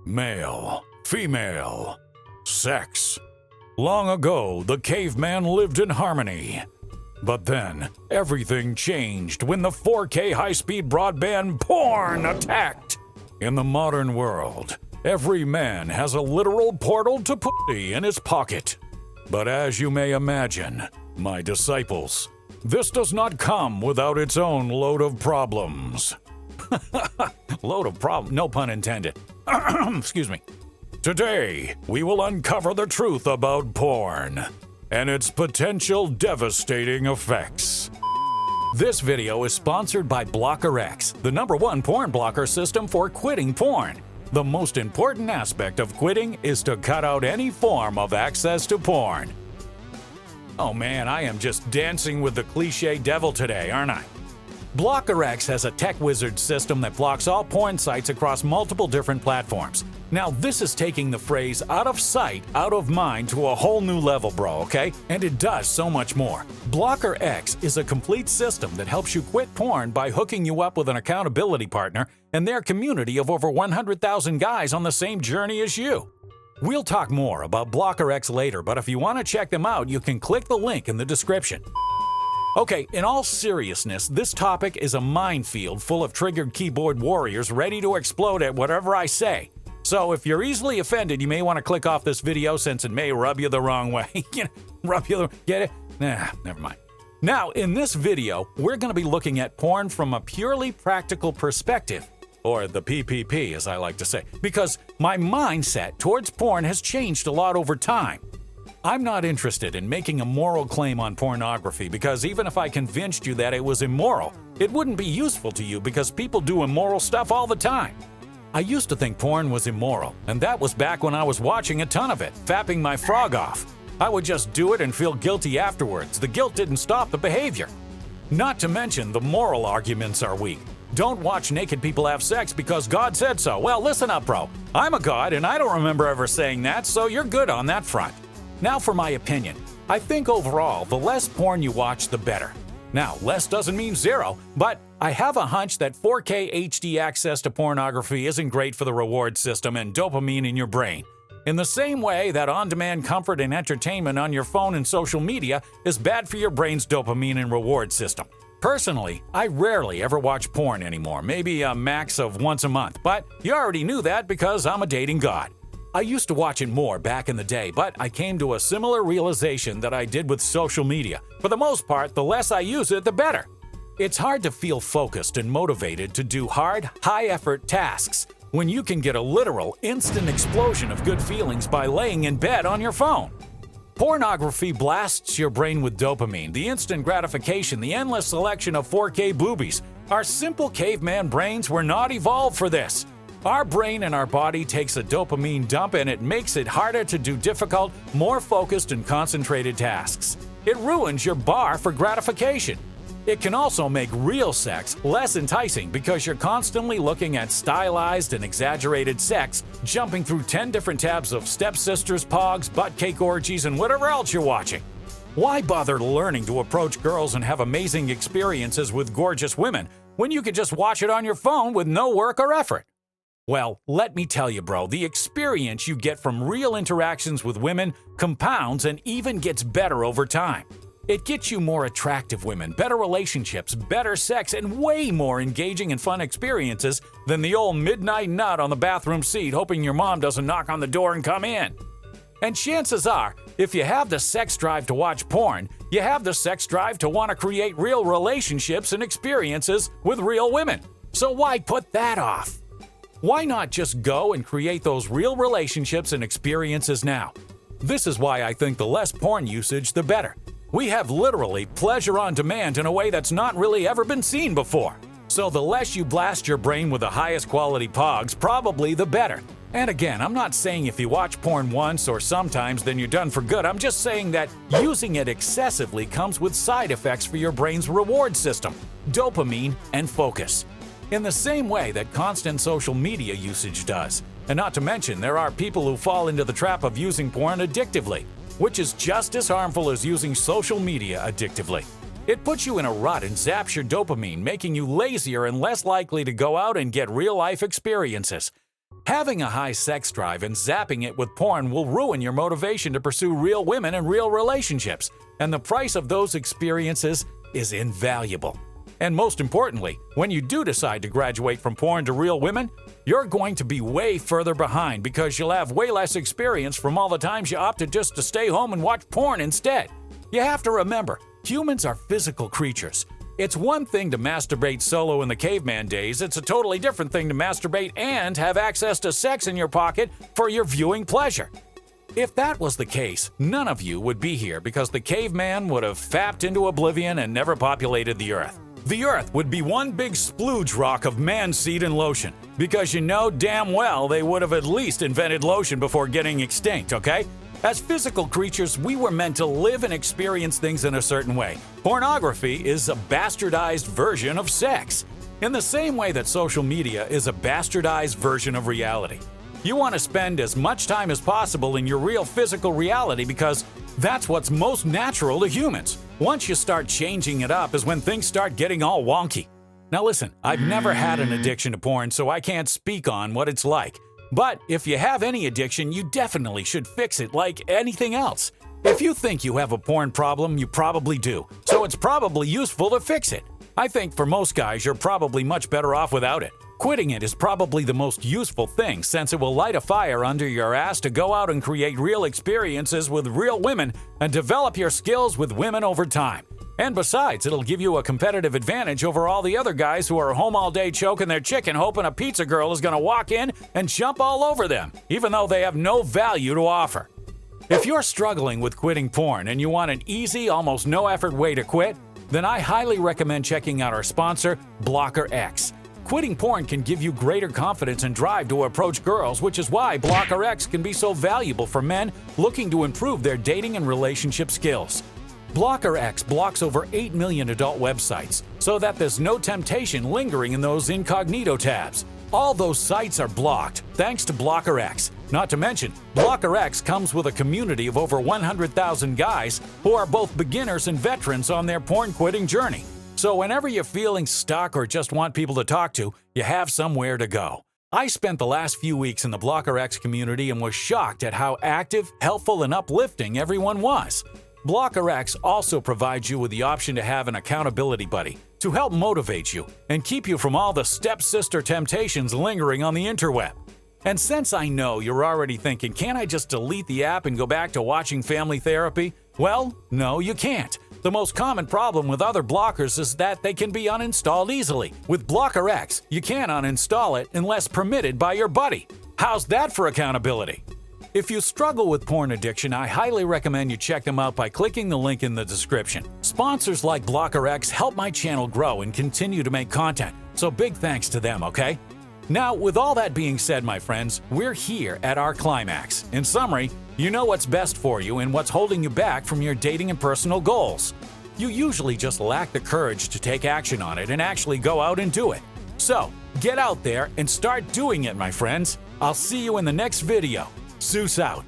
Male, female, sex. Long ago, the caveman lived in harmony. But then, everything changed when the 4K high-speed broadband porn attacked. In the modern world, every man has a literal portal to pussy in his pocket. But as you may imagine, my disciples, this does not come without its own load of problems. Load of problems, no pun intended. Excuse me. Today, we will uncover the truth about porn and its potential devastating effects. This video is sponsored by BlockerX, the #1 porn blocker system for quitting porn. The most important aspect of quitting is to cut out any form of access to porn. Oh man, I am just dancing with the cliche devil today, aren't I? BlockerX has a tech wizard system that blocks all porn sites across multiple different platforms. Now, this is taking the phrase out of sight, out of mind to a whole new level, bro, okay? And it does so much more. BlockerX is a complete system that helps you quit porn by hooking you up with an accountability partner and their community of over 100,000 guys on the same journey as you. We'll talk more about BlockerX later, but if you want to check them out, you can click the link in the description. Okay, in all seriousness, this topic is a minefield full of triggered keyboard warriors ready to explode at whatever I say. So if you're easily offended, you may want to click off this video since it may rub you the wrong way. Get it? Nah, never mind. Now, in this video, we're going to be looking at porn from a purely practical perspective, or the PPP as I like to say, because my mindset towards porn has changed a lot over time. I'm not interested in making a moral claim on pornography because even if I convinced you that it was immoral, it wouldn't be useful to you because people do immoral stuff all the time. I used to think porn was immoral, and that was back when I was watching a ton of it, fapping my frog off. I would just do it and feel guilty afterwards. The guilt didn't stop the behavior. Not to mention the moral arguments are weak. Don't watch naked people have sex because God said so. Well, listen up, bro. I'm a god, and I don't remember ever saying that, so you're good on that front. Now for my opinion. I think overall, the less porn you watch, the better. Now, less doesn't mean zero, but I have a hunch that 4K HD access to pornography isn't great for the reward system and dopamine in your brain. In the same way that on-demand comfort and entertainment on your phone and social media is bad for your brain's dopamine and reward system. Personally, I rarely ever watch porn anymore, maybe a max of once a month, but you already knew that because I'm a dating god. I used to watch it more back in the day, but I came to a similar realization that I did with social media. For the most part, the less I use it, the better. It's hard to feel focused and motivated to do hard, high-effort tasks when you can get a literal, instant explosion of good feelings by laying in bed on your phone. Pornography blasts your brain with dopamine, the instant gratification, the endless selection of 4K boobies. Our simple caveman brains were not evolved for this. Our brain and our body takes a dopamine dump and it makes it harder to do difficult, more focused and concentrated tasks. It ruins your bar for gratification. It can also make real sex less enticing because you're constantly looking at stylized and exaggerated sex, jumping through 10 different tabs of stepsisters, pogs, butt cake orgies, and whatever else you're watching. Why bother learning to approach girls and have amazing experiences with gorgeous women when you could just watch it on your phone with no work or effort? Well, let me tell you, bro, the experience you get from real interactions with women compounds and even gets better over time. It gets you more attractive women, better relationships, better sex, and way more engaging and fun experiences than the old midnight nut on the bathroom seat hoping your mom doesn't knock on the door and come in. And chances are, if you have the sex drive to watch porn, you have the sex drive to want to create real relationships and experiences with real women. So why put that off? Why not just go and create those real relationships and experiences now? This is why I think the less porn usage, the better. We have literally pleasure on demand in a way that's not really ever been seen before. So the less you blast your brain with the highest quality pogs, probably the better. And again, I'm not saying if you watch porn once or sometimes then you're done for good. I'm just saying that using it excessively comes with side effects for your brain's reward system, dopamine, and focus. In the same way that constant social media usage does. And not to mention, there are people who fall into the trap of using porn addictively, which is just as harmful as using social media addictively. It puts you in a rut and zaps your dopamine, making you lazier and less likely to go out and get real-life experiences. Having a high sex drive and zapping it with porn will ruin your motivation to pursue real women and real relationships, and the price of those experiences is invaluable. And most importantly, when you do decide to graduate from porn to real women, you're going to be way further behind because you'll have way less experience from all the times you opted just to stay home and watch porn instead. You have to remember, humans are physical creatures. It's one thing to masturbate solo in the caveman days, it's a totally different thing to masturbate and have access to sex in your pocket for your viewing pleasure. If that was the case, none of you would be here because the caveman would have fapped into oblivion and never populated the Earth. The Earth would be one big splooge rock of man seed and lotion, because you know damn well they would have at least invented lotion before getting extinct, okay? As physical creatures, we were meant to live and experience things in a certain way. Pornography is a bastardized version of sex, in the same way that social media is a bastardized version of reality. You want to spend as much time as possible in your real physical reality because that's what's most natural to humans. Once you start changing it up is when things start getting all wonky. Now listen, I've never had an addiction to porn, so I can't speak on what it's like. But if you have any addiction, you definitely should fix it like anything else. If you think you have a porn problem, you probably do. So it's probably useful to fix it. I think for most guys, you're probably much better off without it. Quitting it is probably the most useful thing since it will light a fire under your ass to go out and create real experiences with real women and develop your skills with women over time. And besides, it'll give you a competitive advantage over all the other guys who are home all day choking their chicken hoping a pizza girl is going to walk in and jump all over them, even though they have no value to offer. If you're struggling with quitting porn and you want an easy, almost no-effort way to quit, then I highly recommend checking out our sponsor, Blocker X. Quitting porn can give you greater confidence and drive to approach girls, which is why Blocker X can be so valuable for men looking to improve their dating and relationship skills. Blocker X blocks over 8 million adult websites, so that there's no temptation lingering in those incognito tabs. All those sites are blocked thanks to Blocker X. Not to mention, Blocker X comes with a community of over 100,000 guys who are both beginners and veterans on their porn quitting journey. So whenever you're feeling stuck or just want people to talk to, you have somewhere to go. I spent the last few weeks in the Blocker X community and was shocked at how active, helpful, and uplifting everyone was. Blocker X also provides you with the option to have an accountability buddy to help motivate you and keep you from all the stepsister temptations lingering on the interweb. And since I know you're already thinking, can't I just delete the app and go back to watching Family Therapy? Well, no, you can't. The most common problem with other blockers is that they can be uninstalled easily. With Blocker X, you can't uninstall it unless permitted by your buddy. How's that for accountability? If you struggle with porn addiction, I highly recommend you check them out by clicking the link in the description. Sponsors like Blocker X help my channel grow and continue to make content, so big thanks to them, okay? Now, with all that being said, my friends, we're here at our climax. In summary, you know what's best for you and what's holding you back from your dating and personal goals. You usually just lack the courage to take action on it and actually go out and do it. So, get out there and start doing it, my friends. I'll see you in the next video. Zeus out.